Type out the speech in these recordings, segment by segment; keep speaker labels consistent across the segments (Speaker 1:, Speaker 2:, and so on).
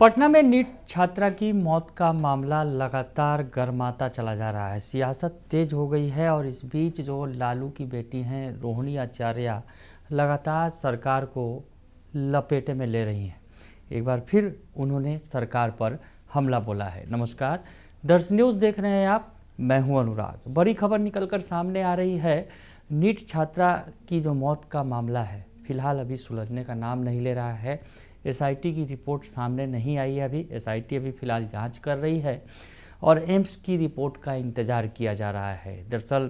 Speaker 1: पटना में नीट छात्रा की मौत का मामला लगातार गर्माता चला जा रहा है। सियासत तेज हो गई है और इस बीच जो लालू की बेटी हैं रोहिणी आचार्य लगातार सरकार को लपेटे में ले रही हैं। एक बार फिर उन्होंने सरकार पर हमला बोला है। नमस्कार, दर्श न्यूज़ देख रहे हैं आप, मैं हूं अनुराग। बड़ी खबर निकलकर सामने आ रही है। नीट छात्रा की जो मौत का मामला है फिलहाल अभी सुलझने का नाम नहीं ले रहा है। एसआईटी की रिपोर्ट सामने नहीं आई है। अभी एसआईटी अभी फ़िलहाल जांच कर रही है और एम्स की रिपोर्ट का इंतज़ार किया जा रहा है। दरअसल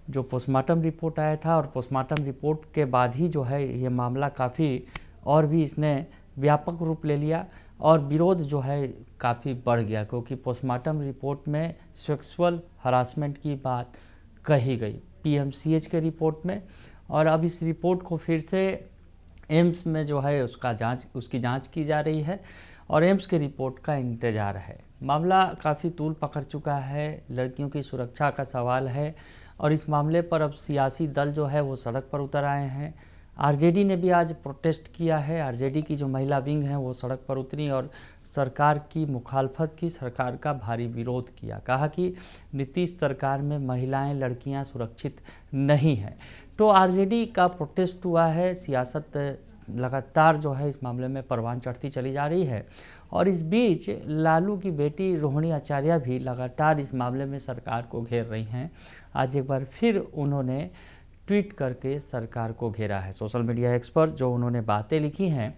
Speaker 1: जो पोस्टमार्टम रिपोर्ट आया था और पोस्टमार्टम रिपोर्ट के बाद ही जो है ये मामला काफ़ी और भी इसने व्यापक रूप ले लिया और विरोध जो है काफ़ी बढ़ गया, क्योंकि पोस्टमार्टम रिपोर्ट में सेक्सुअल हरासमेंट की बात कही गई पीएमसीएच के रिपोर्ट में, और अब इस रिपोर्ट को फिर से एम्स में जो है उसकी जांच की जा रही है और एम्स के रिपोर्ट का इंतज़ार है। मामला काफ़ी तूल पकड़ चुका है, लड़कियों की सुरक्षा का सवाल है और इस मामले पर अब सियासी दल जो है वो सड़क पर उतर आए हैं। आरजेडी ने भी आज प्रोटेस्ट किया है। आरजेडी की जो महिला विंग है वो सड़क पर उतरी और सरकार की मुखालफत की, सरकार का भारी विरोध किया। कहा कि नीतीश सरकार में महिलाएं, लड़कियां सुरक्षित नहीं हैं। तो आरजेडी का प्रोटेस्ट हुआ है। सियासत लगातार जो है इस मामले में परवान चढ़ती चली जा रही है और इस बीच लालू की बेटी रोहिणी आचार्य भी लगातार इस मामले में सरकार को घेर रही हैं। आज एक बार फिर उन्होंने ट्वीट करके सरकार को घेरा है। सोशल मीडिया एक्सपर्ट जो उन्होंने बातें लिखी हैं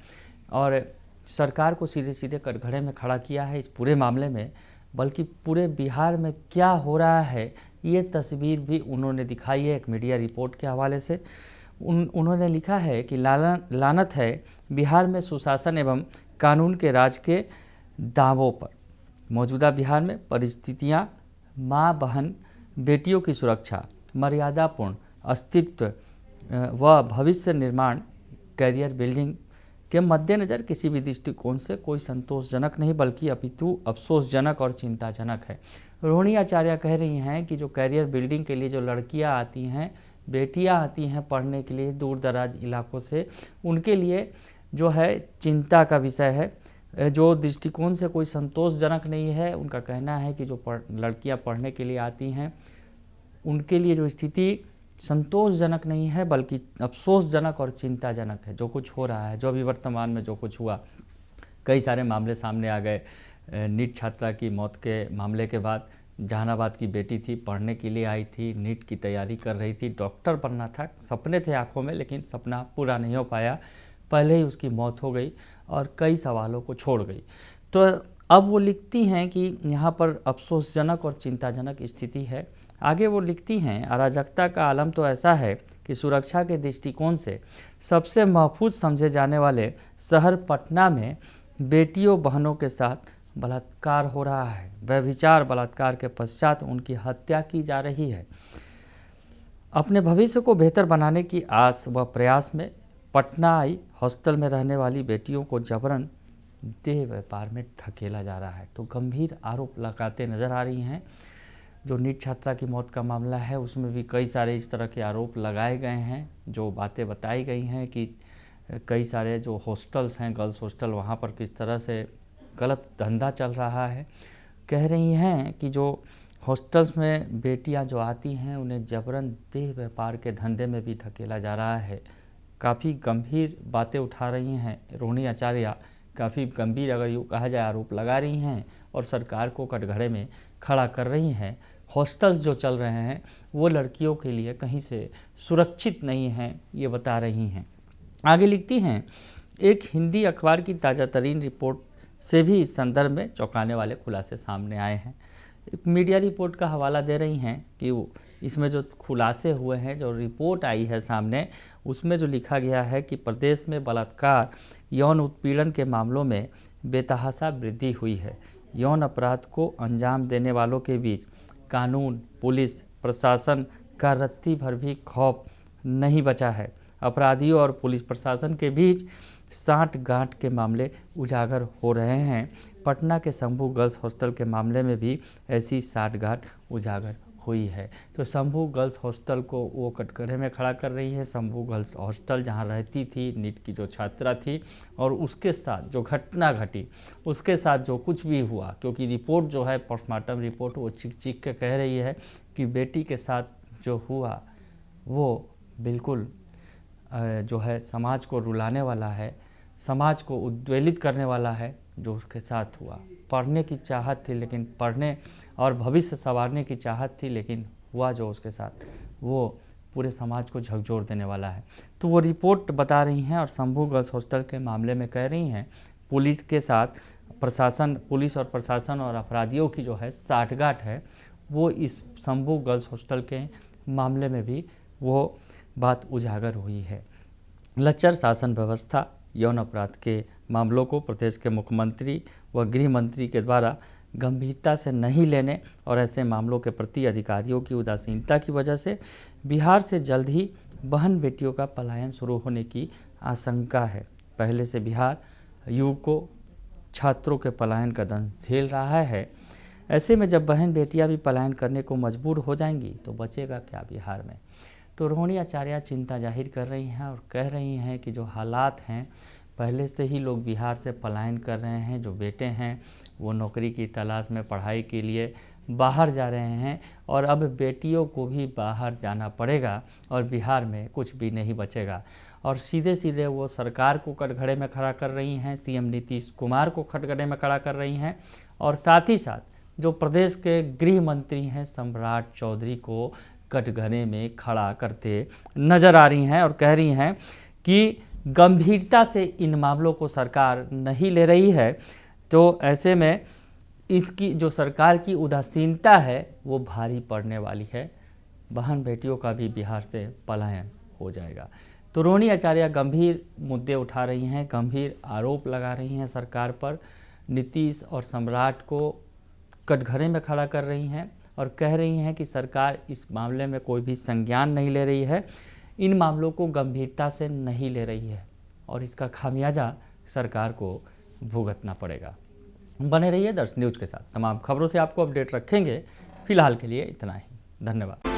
Speaker 1: और सरकार को सीधे सीधे कटघरे में खड़ा किया है इस पूरे मामले में, बल्कि पूरे बिहार में क्या हो रहा है ये तस्वीर भी उन्होंने दिखाई है एक मीडिया रिपोर्ट के हवाले से। उन्होंने लिखा है कि लानत है बिहार में सुशासन एवं कानून के राज के दावों पर। मौजूदा बिहार में परिस्थितियां माँ, बहन, बेटियों की सुरक्षा, मर्यादापूर्ण अस्तित्व व भविष्य निर्माण, कैरियर बिल्डिंग के मद्देनज़र किसी भी दृष्टिकोण से कोई संतोषजनक नहीं बल्कि अपितु अफसोसजनक और चिंताजनक है। रोहिणी आचार्य कह रही हैं कि जो कैरियर बिल्डिंग के लिए जो लड़कियां आती हैं, बेटियां आती हैं पढ़ने के लिए दूर दराज इलाकों से, उनके लिए जो है चिंता का विषय है। जो दृष्टिकोण से कोई संतोषजनक नहीं है। उनका कहना है कि जो लड़कियां पढ़ने के लिए आती हैं उनके लिए जो स्थिति संतोषजनक नहीं है बल्कि अफसोसजनक और चिंताजनक है। जो कुछ हो रहा है, जो अभी वर्तमान में जो कुछ हुआ, कई सारे मामले सामने आ गए। नीट छात्रा की मौत के मामले के बाद जहानाबाद की बेटी थी, पढ़ने के लिए आई थी, नीट की तैयारी कर रही थी, डॉक्टर बनना था, सपने थे आंखों में, लेकिन सपना पूरा नहीं हो पाया। पहले ही उसकी मौत हो गई और कई सवालों को छोड़ गई। तो अब वो लिखती हैं कि यहाँ पर अफसोसजनक और चिंताजनक स्थिति है। आगे वो लिखती हैं, अराजकता का आलम तो ऐसा है कि सुरक्षा के दृष्टिकोण से सबसे महफूज समझे जाने वाले शहर पटना में बेटियों, बहनों के साथ बलात्कार हो रहा है। व्यभिचार बलात्कार के पश्चात उनकी हत्या की जा रही है। अपने भविष्य को बेहतर बनाने की आस व प्रयास में पटना आई हॉस्टल में रहने वाली बेटियों को जबरन देह व्यापार में धकेला जा रहा है। तो गंभीर आरोप लगाते नजर आ रही हैं। जो नीट छात्रा की मौत का मामला है उसमें भी कई सारे इस तरह के आरोप लगाए गए हैं। जो बातें बताई गई हैं कि कई सारे जो हॉस्टल्स हैं, गर्ल्स हॉस्टल, वहाँ पर किस तरह से गलत धंधा चल रहा है। कह रही हैं कि जो हॉस्टल्स में बेटियां जो आती हैं उन्हें जबरन देह व्यापार के धंधे में भी धकेला जा रहा है। काफ़ी गंभीर बातें उठा रही हैं रोहिणी आचार्य, काफ़ी गंभीर अगर यूँ कहा जाए आरोप लगा रही हैं और सरकार को कटघरे में खड़ा कर रही हैं। हॉस्टल्स जो चल रहे हैं वो लड़कियों के लिए कहीं से सुरक्षित नहीं हैं, ये बता रही हैं। आगे लिखती हैं, एक हिंदी अखबार की ताज़ा तरीन रिपोर्ट से भी इस संदर्भ में चौंकाने वाले खुलासे सामने आए हैं। एक मीडिया रिपोर्ट का हवाला दे रही हैं कि इसमें जो खुलासे हुए हैं, जो रिपोर्ट आई है सामने, उसमें जो लिखा गया है कि प्रदेश में बलात्कार, यौन उत्पीड़न के मामलों में बेतहाशा वृद्धि हुई है। यौन अपराध को अंजाम देने वालों के बीच कानून, पुलिस, प्रशासन का रत्ती भर भी खौफ नहीं बचा है। अपराधियों और पुलिस प्रशासन के बीच साठ-गांठ के मामले उजागर हो रहे हैं। पटना के शंभू गर्ल्स हॉस्टल के मामले में भी ऐसी साठ-गांठ उजागर हुई है। तो शंभू गर्ल्स हॉस्टल को वो कटघरे में खड़ा कर रही है। शंभू गर्ल्स हॉस्टल जहाँ रहती थी, नीट की जो छात्रा थी, और उसके साथ जो घटना घटी, उसके साथ जो कुछ भी हुआ, क्योंकि रिपोर्ट जो है, पोस्टमार्टम रिपोर्ट, वो चीख चीख के कह रही है कि बेटी के साथ जो हुआ वो बिल्कुल जो है समाज को रुलाने वाला है, समाज को उद्वेलित करने वाला है जो उसके साथ हुआ। पढ़ने की चाहत थी, लेकिन पढ़ने और भविष्य संवारने की चाहत थी, लेकिन हुआ जो उसके साथ, वो पूरे समाज को झकझोर देने वाला है। तो वो रिपोर्ट बता रही हैं और शंभू गर्ल्स हॉस्टल के मामले में कह रही हैं पुलिस के साथ प्रशासन, पुलिस और प्रशासन और अपराधियों की जो है साठगांठ है, वो इस शंभू गर्ल्स हॉस्टल के मामले में भी वो बात उजागर हुई है। लचर शासन व्यवस्था, यौन अपराध के मामलों को प्रदेश के मुख्यमंत्री व गृह मंत्री के द्वारा गंभीरता से नहीं लेने और ऐसे मामलों के प्रति अधिकारियों की उदासीनता की वजह से बिहार से जल्द ही बहन बेटियों का पलायन शुरू होने की आशंका है। पहले से बिहार युवकों, छात्रों के पलायन का दंश झेल रहा है। ऐसे में जब बहन बेटियां भी पलायन करने को मजबूर हो जाएंगी तो बचेगा क्या बिहार में। तो रोहिणी आचार्य चिंता जाहिर कर रही हैं और कह रही हैं कि जो हालात हैं, पहले से ही लोग बिहार से पलायन कर रहे हैं। जो बेटे हैं वो नौकरी की तलाश में पढ़ाई के लिए बाहर जा रहे हैं और अब बेटियों को भी बाहर जाना पड़ेगा और बिहार में कुछ भी नहीं बचेगा। और सीधे सीधे वो सरकार को कटघरे में खड़ा कर रही हैं, सीएम नीतीश कुमार को कटघरे में खड़ा कर रही हैं, और साथ ही साथ जो प्रदेश के गृह मंत्री हैं सम्राट चौधरी को कटघरे में खड़ा करते नजर आ रही हैं और कह रही हैं कि गंभीरता से इन मामलों को सरकार नहीं ले रही है। तो ऐसे में इसकी जो सरकार की उदासीनता है वो भारी पड़ने वाली है। बहन बेटियों का भी बिहार से पलायन हो जाएगा। तो रोहिणी आचार्य गंभीर मुद्दे उठा रही हैं, गंभीर आरोप लगा रही हैं सरकार पर, नीतीश और सम्राट को कटघरे में खड़ा कर रही हैं और कह रही हैं कि सरकार इस मामले में कोई भी संज्ञान नहीं ले रही है, इन मामलों को गंभीरता से नहीं ले रही है और इसका खामियाजा सरकार को भुगतना पड़ेगा। बने रहिए दर्श न्यूज़ के साथ, तमाम खबरों से आपको अपडेट रखेंगे। फिलहाल के लिए इतना ही, धन्यवाद।